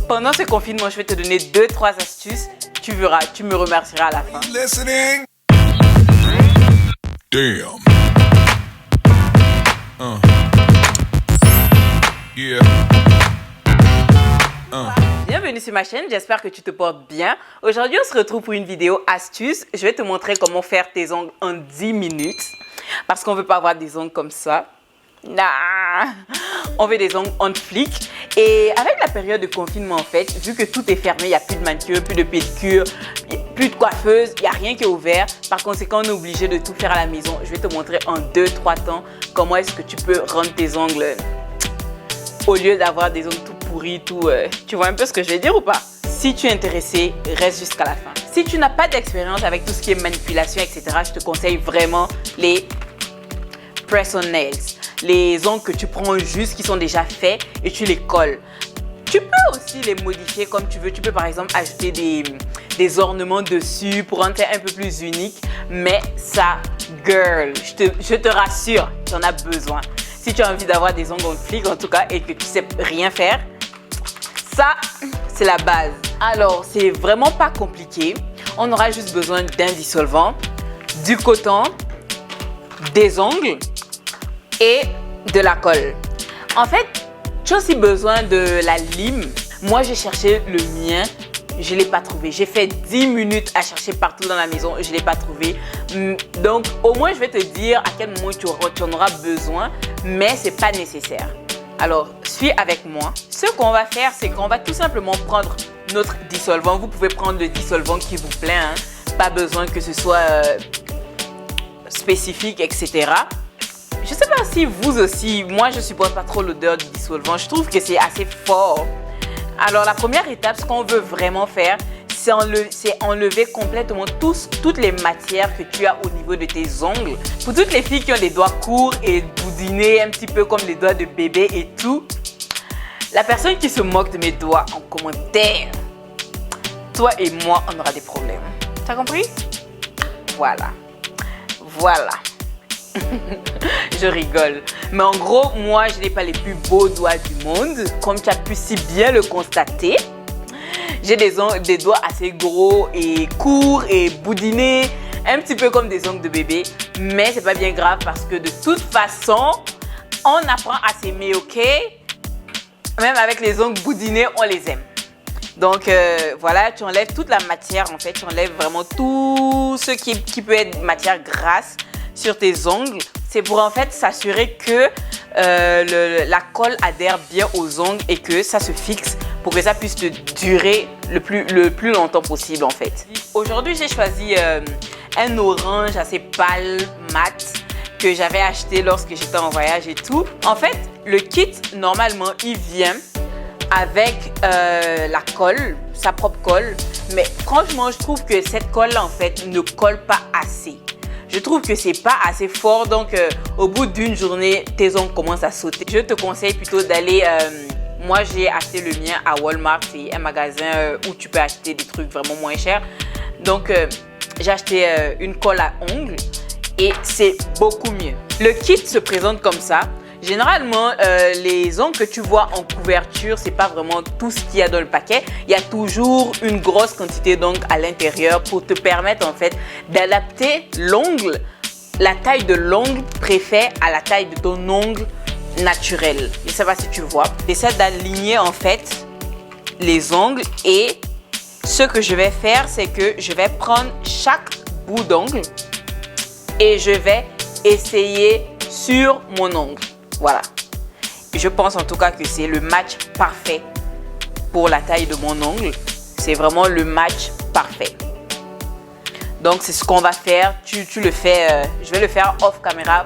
Pendant ce confinement, je vais te donner 2-3 astuces. Tu verras, tu me remercieras à la fin. Damn. Yeah. Bienvenue sur ma chaîne, j'espère que tu te portes bien. Aujourd'hui, on se retrouve pour une vidéo astuce. Je vais te montrer comment faire tes ongles en 10 minutes. Parce qu'on ne veut pas avoir des ongles comme ça. Nah. On veut des ongles on flic. Et avec la période de confinement, en fait, vu que tout est fermé, il n'y a plus de manucure, plus de pédicure, plus de coiffeuse, il n'y a rien qui est ouvert. Par conséquent, on est obligé de tout faire à la maison. Je vais te montrer en 2-3 temps comment est-ce que tu peux rendre tes ongles au lieu d'avoir des ongles tout pourris, tout... tu vois un peu ce que je vais dire ou pas? Si tu es intéressé, reste jusqu'à la fin. Si tu n'as pas d'expérience avec tout ce qui est manipulation, etc., je te conseille vraiment les press-on nails. Les ongles que tu prends juste, qui sont déjà faits et tu les colles. Tu peux aussi les modifier comme tu veux. Tu peux par exemple ajouter des ornements dessus pour rendre un peu plus unique. Mais ça, girl, je te rassure, tu en as besoin. Si tu as envie d'avoir des ongles on flic en tout cas et que tu sais rien faire, ça, c'est la base. Alors, c'est vraiment pas compliqué. On aura juste besoin d'un dissolvant, du coton, des ongles et de la colle. En fait, tu as aussi besoin de la lime. Moi, j'ai cherché le mien. Je ne l'ai pas trouvé. J'ai fait 10 minutes à chercher partout dans la maison. Je ne l'ai pas trouvé. Donc, au moins, je vais te dire à quel moment tu en auras besoin. Mais ce n'est pas nécessaire. Alors, suis avec moi. Ce qu'on va faire, c'est qu'on va tout simplement prendre notre dissolvant. Vous pouvez prendre le dissolvant qui vous plaît. Hein. Pas besoin que ce soit spécifique, etc. Je ne sais pas si vous aussi, moi je ne supporte pas trop l'odeur du dissolvant. Je trouve que c'est assez fort. Alors la première étape, ce qu'on veut vraiment faire, c'est enlever complètement toutes les matières que tu as au niveau de tes ongles. Pour toutes les filles qui ont des doigts courts et boudinés, un petit peu comme les doigts de bébé et tout. La personne qui se moque de mes doigts en commentaire, toi et moi, on aura des problèmes. T'as compris? Voilà. Voilà. Je rigole. Mais en gros, moi, je n'ai pas les plus beaux doigts du monde. Comme tu as pu si bien le constater. J'ai des doigts assez gros et courts et boudinés. Un petit peu comme des ongles de bébé. Mais c'est pas bien grave parce que de toute façon, on apprend à s'aimer, ok? Même avec les ongles boudinés, on les aime. Donc voilà, tu enlèves toute la matière en fait. Tu enlèves vraiment tout ce qui peut être matière grasse sur tes ongles. C'est pour en fait s'assurer que la colle adhère bien aux ongles et que ça se fixe pour que ça puisse te durer le plus longtemps possible en fait. Aujourd'hui, j'ai choisi un orange assez pâle, mat, que j'avais acheté lorsque j'étais en voyage et tout. En fait, le kit, normalement, il vient avec la colle, sa propre colle. Mais franchement, je trouve que cette colle-là, en fait, ne colle pas assez. Je trouve que c'est pas assez fort, donc au bout d'une journée, tes ongles commencent à sauter. Je te conseille plutôt d'aller... moi, j'ai acheté le mien à Walmart, c'est un magasin où tu peux acheter des trucs vraiment moins chers. Donc, j'ai acheté une colle à ongles et c'est beaucoup mieux. Le kit se présente comme ça. Généralement, les ongles que tu vois en couverture, c'est pas vraiment tout ce qu'il y a dans le paquet. Il y a toujours une grosse quantité d'ongles à l'intérieur pour te permettre en fait d'adapter l'ongle, la taille de l'ongle préfet à la taille de ton ongle naturel. Je sais pas si tu vois. J'essaie d'aligner en fait les ongles et ce que je vais faire, c'est que je vais prendre chaque bout d'ongle et je vais essayer sur mon ongle. Voilà. Et je pense en tout cas que c'est le match parfait pour la taille de mon ongle. C'est vraiment le match parfait. Donc, c'est ce qu'on va faire. Tu le fais, je vais le faire off caméra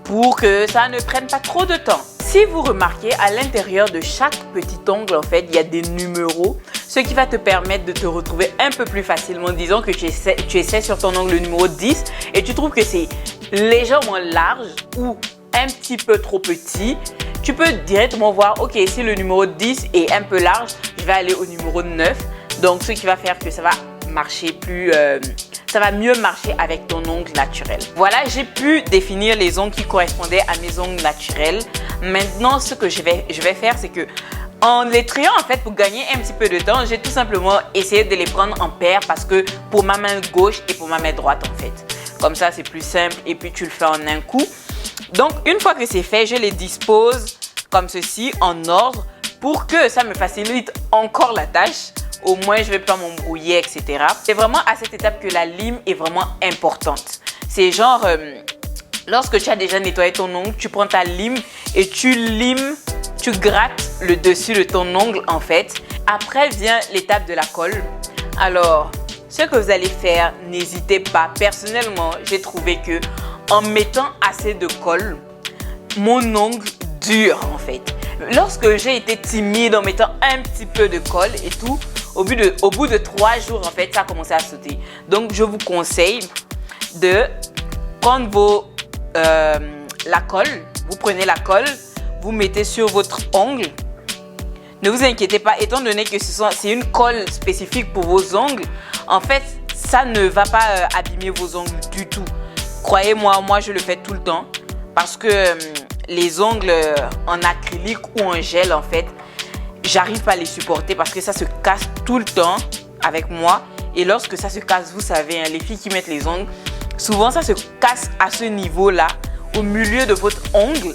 pour que ça ne prenne pas trop de temps. Si vous remarquez, à l'intérieur de chaque petit ongle, en fait, il y a des numéros, ce qui va te permettre de te retrouver un peu plus facilement. Disons que tu essaies sur ton ongle numéro 10 et tu trouves que c'est légèrement large ou un petit peu trop petit, tu peux directement voir, ok, si le numéro 10 est un peu large, je vais aller au numéro 9. Donc, ce qui va faire que ça va marcher plus, ça va mieux marcher avec ton ongle naturel. Voilà, j'ai pu définir les ongles qui correspondaient à mes ongles naturels. Maintenant, ce que je vais faire, c'est que En les triant, en fait, pour gagner un petit peu de temps, j'ai tout simplement essayé de les prendre en paire parce que pour ma main gauche et pour ma main droite, en fait. Comme ça, c'est plus simple et puis tu le fais en un coup. Donc, une fois que c'est fait, je les dispose comme ceci, en ordre, pour que ça me facilite encore la tâche. Au moins, je ne vais pas m'embrouiller, etc. C'est vraiment à cette étape que la lime est vraiment importante. C'est genre, lorsque tu as déjà nettoyé ton ongle, tu prends ta lime et tu limes, tu grattes le dessus de ton ongle en fait. Après vient l'étape de la colle. Alors, ce que vous allez faire, n'hésitez pas. Personnellement, j'ai trouvé que en mettant assez de colle, mon ongle dure en fait. Lorsque j'ai été timide en mettant un petit peu de colle et tout, au bout de 3 jours en fait, ça a commencé à sauter. Donc, je vous conseille de prendre la colle. Vous prenez la colle, vous mettez sur votre ongle. Ne vous inquiétez pas, étant donné que c'est une colle spécifique pour vos ongles, en fait, ça ne va pas abîmer vos ongles du tout. Croyez-moi, moi je le fais tout le temps parce que les ongles en acrylique ou en gel, en fait, j'arrive pas à les supporter parce que ça se casse tout le temps avec moi. Et lorsque ça se casse, vous savez, hein, les filles qui mettent les ongles, souvent ça se casse à ce niveau-là, au milieu de votre ongle.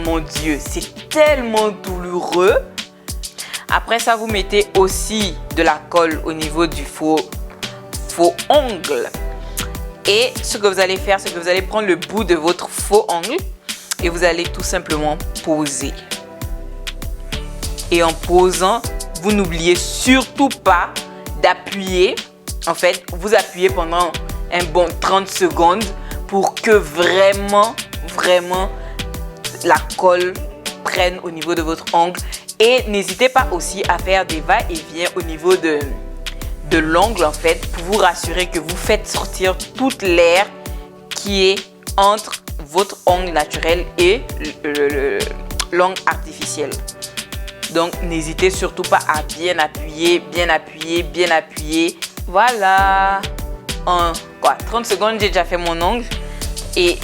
Mon Dieu, c'est tellement douloureux. Après ça, vous mettez aussi de la colle au niveau du faux ongle. Et ce que vous allez faire, c'est que vous allez prendre le bout de votre faux ongle et vous allez tout simplement poser. Et en posant, vous n'oubliez surtout pas d'appuyer. En fait, vous appuyez pendant un bon 30 secondes pour que vraiment la colle prenne au niveau de votre ongle. Et n'hésitez pas aussi à faire des va-et-vient au niveau de l'ongle en fait, pour vous rassurer que vous faites sortir toute l'air qui est entre votre ongle naturel et l'ongle artificiel. Donc n'hésitez surtout pas à bien appuyer, bien appuyer, bien appuyer. Voilà. En 30 secondes, j'ai déjà fait mon ongle et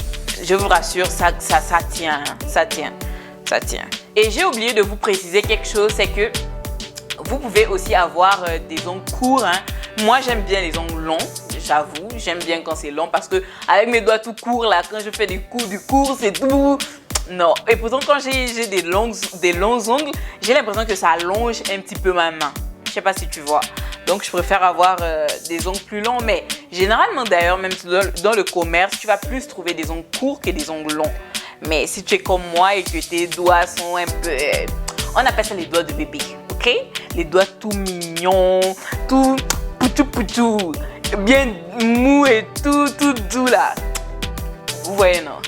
je vous rassure, ça tient, ça tient. Et j'ai oublié de vous préciser quelque chose, c'est que vous pouvez aussi avoir des ongles courts. Hein. Moi, j'aime bien les ongles longs, j'avoue. J'aime bien quand c'est long parce que avec mes doigts tout courts, là, quand je fais du court, c'est tout. Non. Et pourtant, quand j'ai des longs ongles, j'ai l'impression que ça allonge un petit peu ma main. Je sais pas si tu vois. Donc, je préfère avoir des ongles plus longs. Mais généralement, d'ailleurs, même dans le commerce, tu vas plus trouver des ongles courts que des ongles longs. Mais si tu es comme moi et que tes doigts sont un peu... on appelle ça les doigts de bébé, ok? Les doigts tout mignons, tout poutou, bien mou et tout doux là. Vous voyez, non?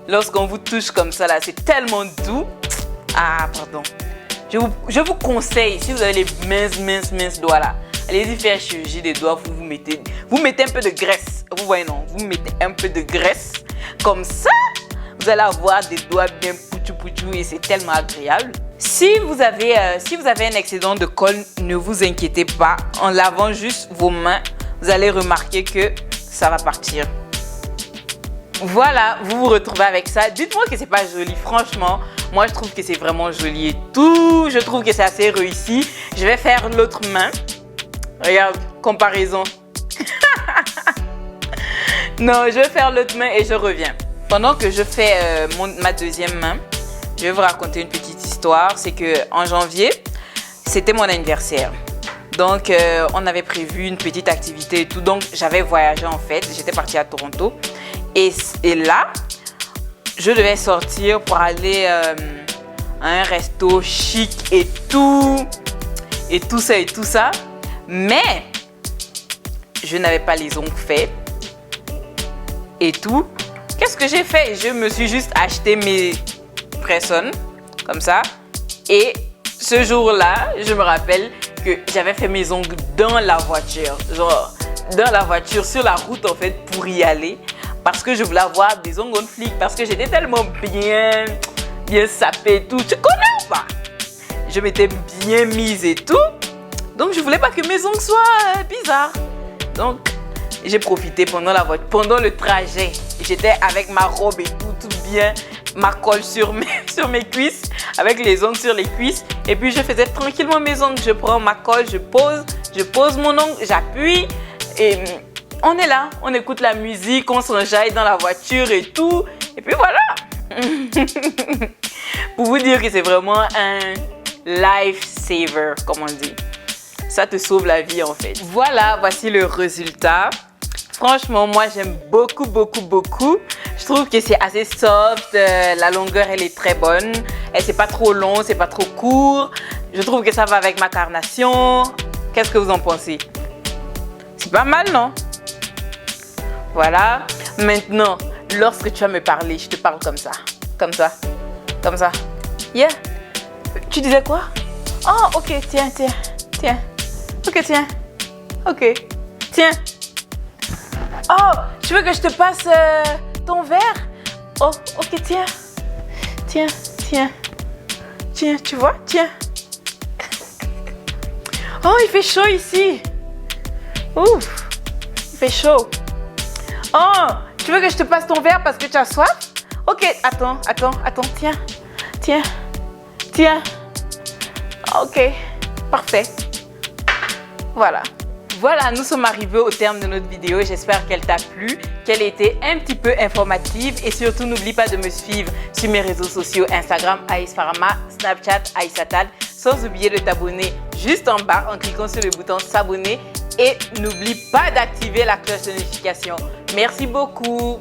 Lorsqu'on vous touche comme ça là, c'est tellement doux. Ah, pardon. Je vous conseille, si vous avez les minces doigts là, allez-y faire chirurgie des doigts, vous mettez un peu de graisse. Vous voyez, non? Vous mettez un peu de graisse. Comme ça, vous allez avoir des doigts bien poutou et c'est tellement agréable. Si vous avez un excédent de colle, ne vous inquiétez pas. En lavant juste vos mains, vous allez remarquer que ça va partir. Voilà, vous vous retrouvez avec ça. Dites-moi que c'est pas joli, franchement. Moi, je trouve que c'est vraiment joli et tout. Je trouve que c'est assez réussi. Je vais faire l'autre main. Regarde, comparaison. Non, je vais faire l'autre main et je reviens. Pendant que je fais ma deuxième main, je vais vous raconter une petite histoire. C'est qu'en janvier, c'était mon anniversaire. Donc, on avait prévu une petite activité et tout. Donc, j'avais voyagé en fait. J'étais partie à Toronto. Et là, je devais sortir pour aller à un resto chic et tout. Et tout ça. Mais, je n'avais pas les ongles faits. Et tout. Qu'est-ce que j'ai fait? Je me suis juste acheté mes press-on, comme ça. Et ce jour-là, je me rappelle que j'avais fait mes ongles dans la voiture. Genre, dans la voiture, sur la route en fait, pour y aller. Parce que je voulais avoir des ongles on flic. Parce que j'étais tellement bien sapée et tout. Tu connais ou pas? Je m'étais bien mise et tout. Donc, je voulais pas que mes ongles soient bizarres. Donc, j'ai profité pendant le trajet. J'étais avec ma robe et tout bien. ma colle sur mes cuisses, avec les ongles sur les cuisses. Et puis je faisais tranquillement mes ongles. Je prends ma colle, je pose mon ongle, j'appuie. Et on est là, on écoute la musique, on s'enjaille dans la voiture et tout. Et puis voilà. Pour vous dire que c'est vraiment un lifesaver, comme on dit. Ça te sauve la vie en fait. Voilà, voici le résultat. Franchement, moi j'aime beaucoup, beaucoup, beaucoup. Je trouve que c'est assez soft, la longueur elle est très bonne. Et c'est pas trop long, c'est pas trop court. Je trouve que ça va avec ma carnation. Qu'est-ce que vous en pensez? C'est pas mal, non? Voilà. Maintenant, lorsque tu vas me parler, je te parle comme ça. Comme ça. Comme ça. Yeah. Tu disais quoi? Oh, ok, tiens. Ok, tiens. Ok. Tiens. Oh, tu veux que je te passe ton verre? Oh, ok, tiens. Tiens, tu vois? Tiens. Oh, il fait chaud ici. Ouf, il fait chaud. Oh, tu veux que je te passe ton verre parce que tu as soif? Ok, attends, tiens. Ok, parfait. Voilà, nous sommes arrivés au terme de notre vidéo. J'espère qu'elle t'a plu, qu'elle était un petit peu informative. Et surtout, n'oublie pas de me suivre sur mes réseaux sociaux Instagram, Aïs Farama, Snapchat, Aïssatal. Sans oublier de t'abonner juste en bas en cliquant sur le bouton s'abonner. Et n'oublie pas d'activer la cloche de notification. Merci beaucoup.